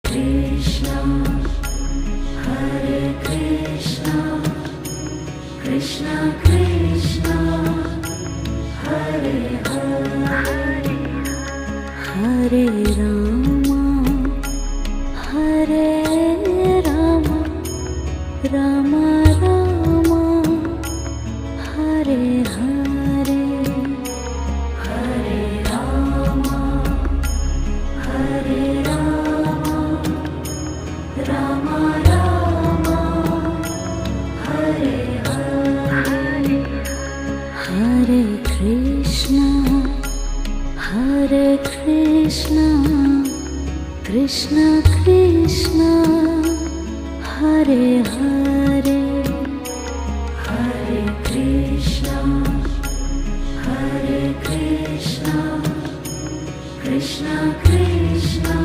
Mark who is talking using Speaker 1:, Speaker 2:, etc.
Speaker 1: Krishna, Hare Krishna, Krishna Krishna, Hare Hare, Hare Rama, Hare Rama, Rama Rama, Hare Hare, Hare Rama, Hare Rama, Rama Rama, Hare Hare, Hare Krishna, Hare Krishna, Krishna Krishna, Hare Hare, Hare Krishna, Hare Krishna, Krishna Krishna,